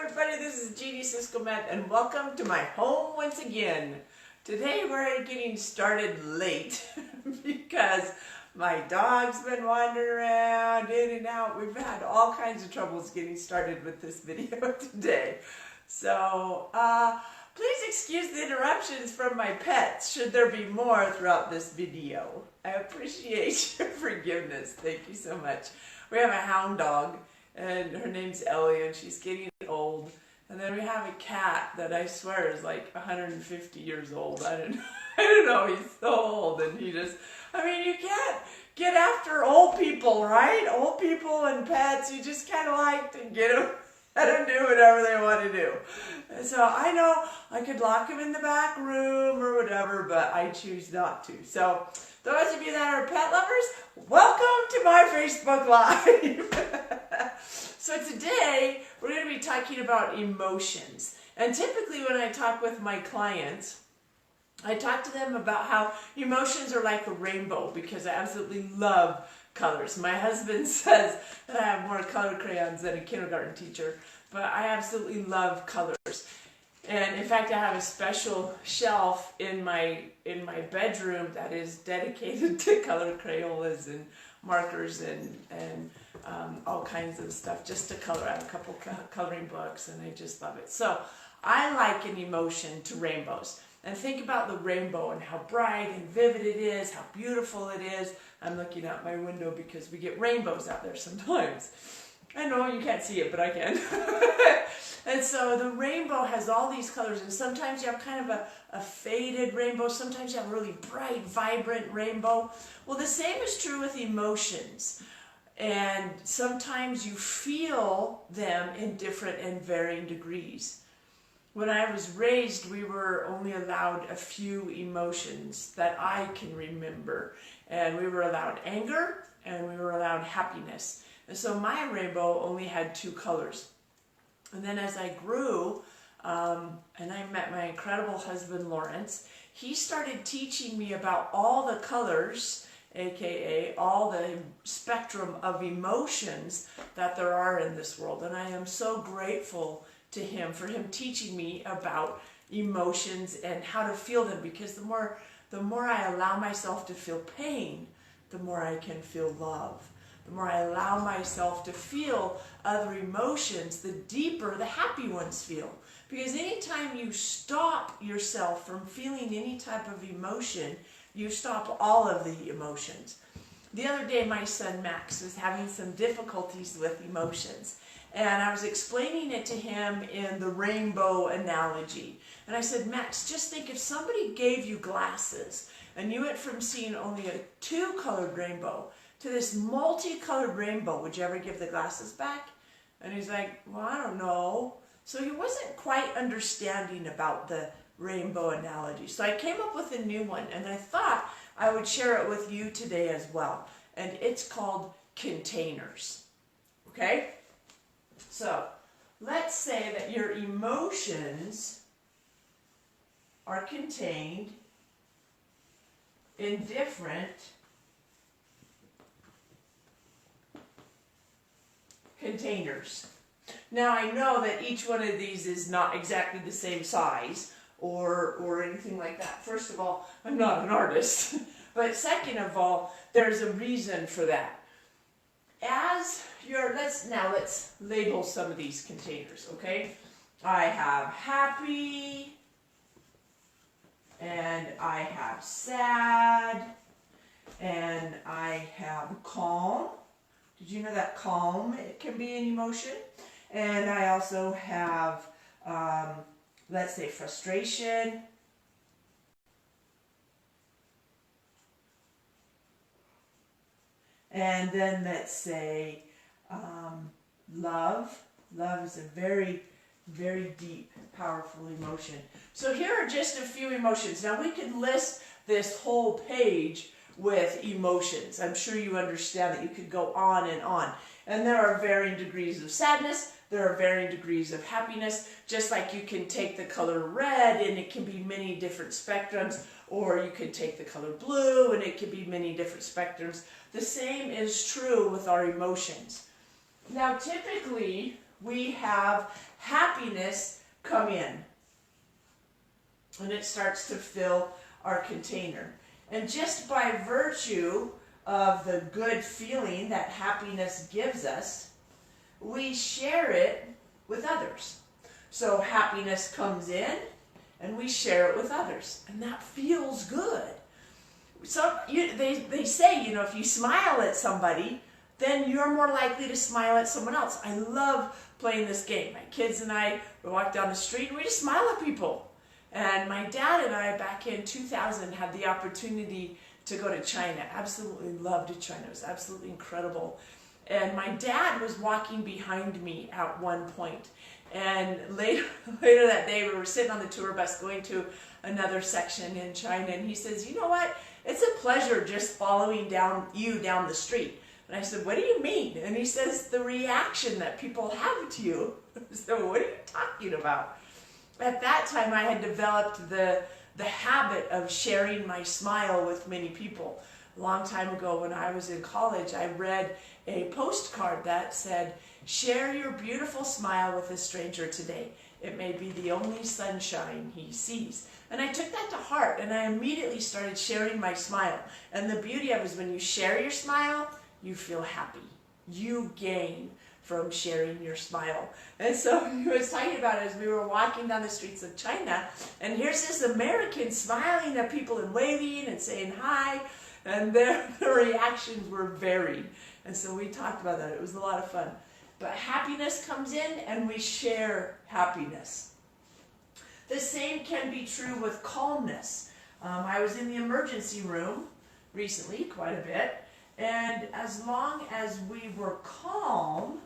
everybody, this is Cisco-Meth and welcome to my home once again. Today we're getting started late because my dog's been wandering around in and out. We've had all kinds of troubles getting started with this video today. So please excuse the interruptions from my pets should there be more throughout this video. I appreciate your forgiveness. Thank you so much. We have a hound dog and her name's Ellie and she's getting old. And then we have a cat that I swear is like 150 years old. I don't know, he's so old and he just, you can't get after old people, right? Old people and pets, you just kind of like to let them do whatever they want to do. And so I know I could lock them in the back room or whatever, but I choose not to. So those of you that are pet lovers, welcome to my Facebook Live. So today we're going to be talking about emotions. And typically when I talk with my clients, I talk to them about how emotions are like a rainbow because I absolutely love colors. My husband says that I have more color crayons than a kindergarten teacher, but I absolutely love colors. And in fact, I have a special shelf in my bedroom that is dedicated to color Crayolas and markers and all kinds of stuff just to color. I have a couple coloring books and I just love it. So I liken emotion to rainbows. And think about the rainbow and how bright and vivid it is, how beautiful it is. I'm looking out my window because we get rainbows out there sometimes. I know you can't see it, but I can. And so the rainbow has all these colors, and sometimes you have kind of a faded rainbow, sometimes you have a really bright, vibrant rainbow. Well, the same is true with emotions. And sometimes you feel them in different and varying degrees. When I was raised, we were only allowed a few emotions that I can remember. And we were allowed anger and we were allowed happiness. And so my rainbow only had two colors. And then as I grew, and I met my incredible husband, Lawrence, he started teaching me about all the colors, aka all the spectrum of emotions that there are in this world. And I am so grateful to him for him teaching me about emotions and how to feel them, because the more I allow myself to feel pain, the more I can feel love. The more I allow myself to feel other emotions, the deeper the happy ones feel. Because anytime you stop yourself from feeling any type of emotion, you stop all of the emotions. The other day, my son Max was having some difficulties with emotions. And I was explaining it to him in the rainbow analogy. And I said, Max, just think if somebody gave you glasses and you went from seeing only a two-colored rainbow to this multicolored rainbow, would you ever give the glasses back? And he's like, well, I don't know. So he wasn't quite understanding about the rainbow analogy. So I came up with a new one, and I thought I would share it with you today as well. And it's called containers. Okay? So let's say that your emotions are contained in different containers. Now I know that each one of these is not exactly the same size or anything like that. First of all, I'm not an artist. But second of all, there's a reason for that. Let's label some of these containers, okay? I have happy, and I have sad, and I have calm. Did you know that calm, it can be an emotion? And I also have, let's say, frustration. And then let's say love. Love is a very, very deep, powerful emotion. So here are just a few emotions. Now we could list this whole page with emotions. I'm sure you understand that you could go on and on. And there are varying degrees of sadness. There are varying degrees of happiness. Just like you can take the color red and it can be many different spectrums, or you could take the color blue and it can be many different spectrums. The same is true with our emotions. Now typically we have happiness come in. And it starts to fill our container. And just by virtue of the good feeling that happiness gives us, we share it with others. So happiness comes in and we share it with others. And that feels good. So they say, you know, if you smile at somebody, then you're more likely to smile at someone else. I love playing this game. My kids and I, we walk down the street and we just smile at people. And my dad and I, back in 2000, had the opportunity to go to China. Absolutely loved China. It was absolutely incredible. And my dad was walking behind me at one point. And later that day, we were sitting on the tour bus going to another section in China. And he says, you know what? It's a pleasure just following you down the street. And I said, what do you mean? And he says, the reaction that people have to you. So what are you talking about? At that time, I had developed the habit of sharing my smile with many people. A long time ago when I was in college, I read a postcard that said, share your beautiful smile with a stranger today. It may be the only sunshine he sees. And I took that to heart, and I immediately started sharing my smile. And the beauty of it is when you share your smile, you feel happy. You gain from sharing your smile. And so he was talking about it as we were walking down the streets of China, and here's this American smiling at people and waving and saying hi, and their reactions were varied. And so we talked about that. It was a lot of fun. But happiness comes in and we share happiness. The same can be true with calmness. I was in the emergency room recently, quite a bit, and as long as we were calm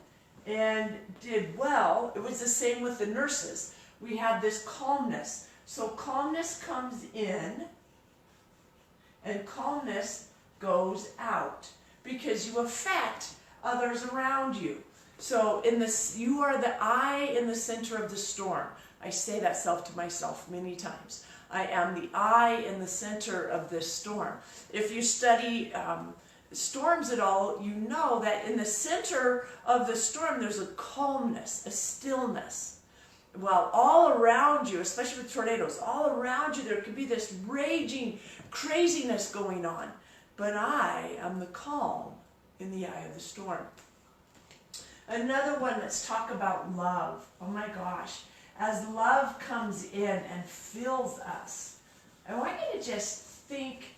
and did well, it was the same with the nurses. We had this calmness. So calmness comes in and calmness goes out because you affect others around you. So you are the eye in the center of the storm. I say that to myself many times. I am the eye in the center of this storm. If you study storms at all, you know that in the center of the storm there's a calmness, a stillness. Well, all around you, especially with tornadoes, all around you there could be this raging craziness going on. But I am the calm in the eye of the storm. Another one, let's talk about love. Oh my gosh. As love comes in and fills us, I want you to just think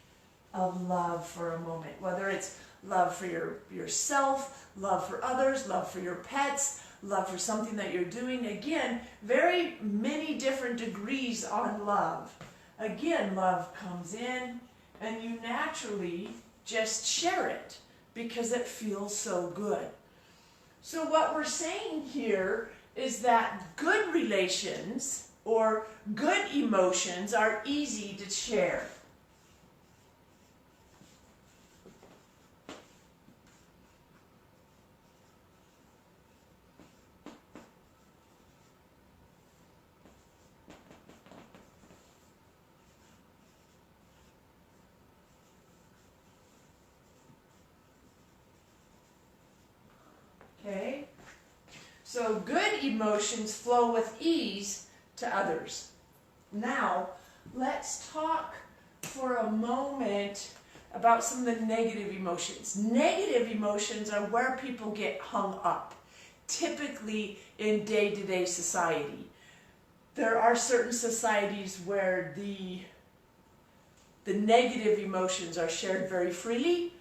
of love for a moment, whether it's love for yourself, love for others, love for your pets, love for something that you're doing. Again, very many different degrees on love. Again, love comes in and you naturally just share it because it feels so good. So what we're saying here is that good relations or good emotions are easy to share. Okay? So good emotions flow with ease to others. Now, let's talk for a moment about some of the negative emotions. Negative emotions are where people get hung up, typically in day-to-day society. There are certain societies where the negative emotions are shared very freely,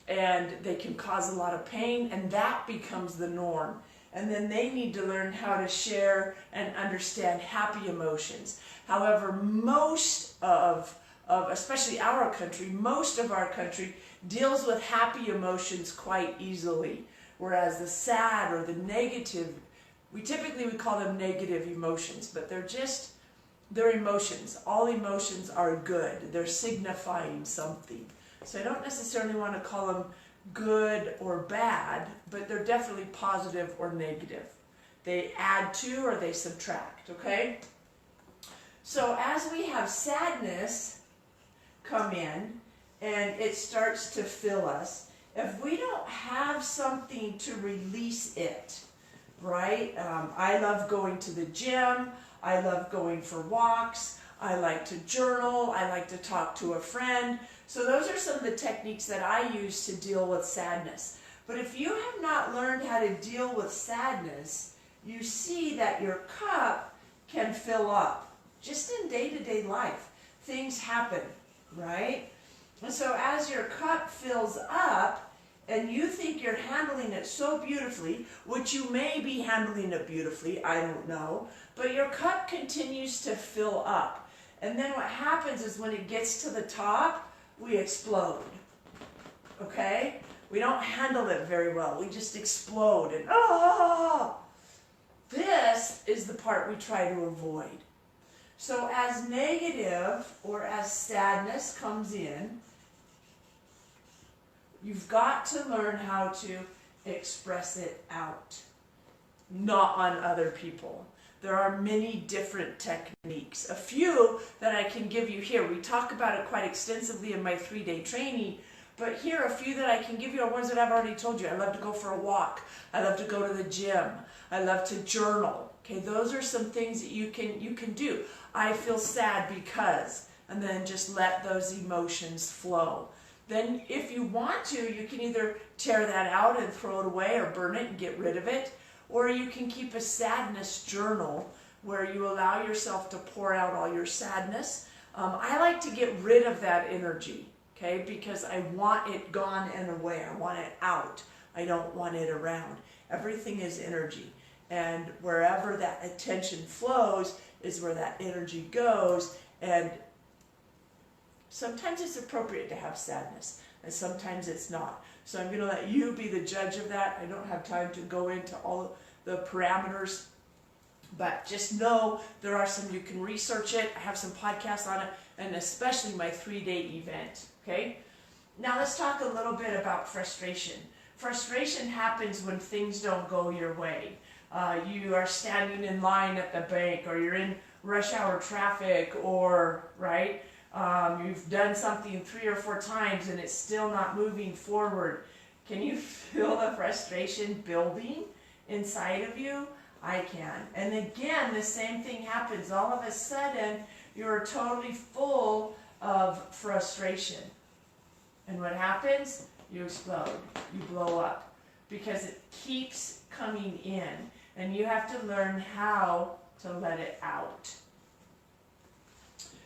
and they can cause a lot of pain, and that becomes the norm. And then they need to learn how to share and understand happy emotions. However, most of especially our country, most of our country deals with happy emotions quite easily. Whereas the sad or the negative, we typically would call them negative emotions, but they're emotions. All emotions are good. They're signifying something. So I don't necessarily want to call them good or bad, but they're definitely positive or negative. They add to or they subtract, okay? So as we have sadness come in and it starts to fill us, if we don't have something to release it, right? I love going to the gym. I love going for walks. I like to journal. I like to talk to a friend. So those are some of the techniques that I use to deal with sadness. But if you have not learned how to deal with sadness, you see that your cup can fill up. Just in day-to-day life, things happen, right? And so as your cup fills up, and you think you're handling it so beautifully, which you may be handling it beautifully, I don't know, but your cup continues to fill up. And then what happens is when it gets to the top, we explode, okay? We don't handle it very well. We just explode and, This is the part we try to avoid. So as negative or as sadness comes in, you've got to learn how to express it out, not on other people. There are many different techniques. A few that I can give you here. We talk about it quite extensively in my 3-day training, but here a few that I can give you are ones that I've already told you. I love to go for a walk. I love to go to the gym. I love to journal. Okay, those are some things that you can do. I feel sad because, and then just let those emotions flow. Then if you want to, you can either tear that out and throw it away or burn it and get rid of it, or you can keep a sadness journal where you allow yourself to pour out all your sadness. I like to get rid of that energy, okay, because I want it gone and away. I want it out. I don't want it around. Everything is energy, and wherever that attention flows is where that energy goes, and sometimes it's appropriate to have sadness, and sometimes it's not. So I'm going to let you be the judge of that. I don't have time to go into all the parameters, but just know there are some, you can research it. I have some podcasts on it, and especially my 3-day event, okay? Now let's talk a little bit about frustration. Frustration happens when things don't go your way. You are standing in line at the bank, or you're in rush hour traffic, or, right? You've done something 3 or 4 times and it's still not moving forward. Can you feel the frustration building inside of you? I can. And again, the same thing happens. All of a sudden, you're totally full of frustration. And what happens? You explode. You blow up. Because it keeps coming in. And you have to learn how to let it out.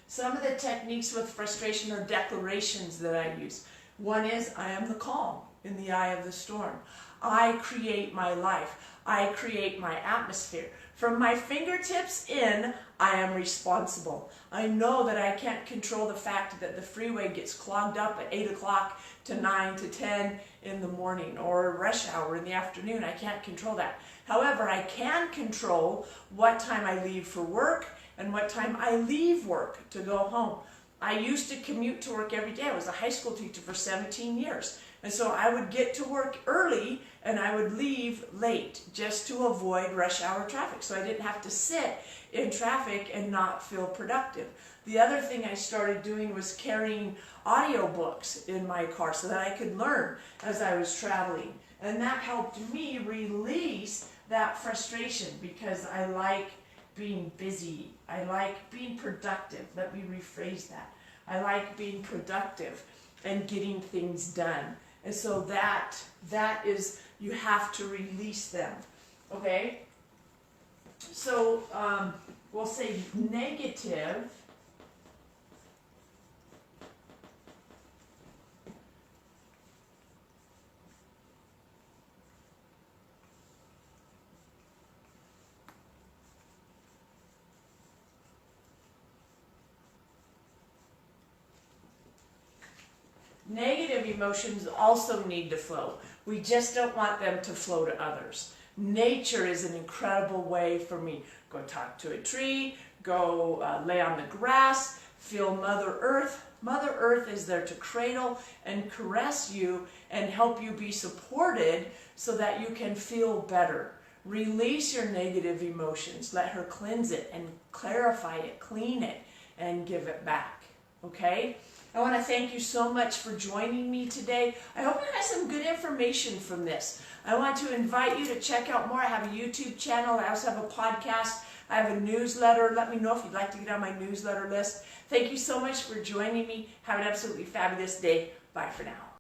Some of the techniques with frustration are declarations that I use. One is, I am the calm in the eye of the storm. I create my life. I create my atmosphere. From my fingertips in, I am responsible. I know that I can't control the fact that the freeway gets clogged up at 8 o'clock to 9 to 10 in the morning, or rush hour in the afternoon. I can't control that. However, I can control what time I leave for work and what time I leave work to go home. I used to commute to work every day. I was a high school teacher for 17 years. And so I would get to work early and I would leave late just to avoid rush hour traffic. So I didn't have to sit in traffic and not feel productive. The other thing I started doing was carrying audiobooks in my car so that I could learn as I was traveling. And that helped me release that frustration because I like being busy. I like being productive. Let me rephrase that. I like being productive and getting things done. And so that is, you have to release them. Okay? So we'll say negative. Negative emotions also need to flow. We just don't want them to flow to others. Nature is an incredible way for me. Go talk to a tree, go lay on the grass, feel Mother Earth. Mother Earth is there to cradle and caress you and help you be supported so that you can feel better. Release your negative emotions. Let her cleanse it and clarify it, clean it, and give it back. okay? I want to thank you so much for joining me today. I hope you got some good information from this. I want to invite you to check out more. I have a YouTube channel. I also have a podcast. I have a newsletter. Let me know if you'd like to get on my newsletter list. Thank you so much for joining me. Have an absolutely fabulous day. Bye for now.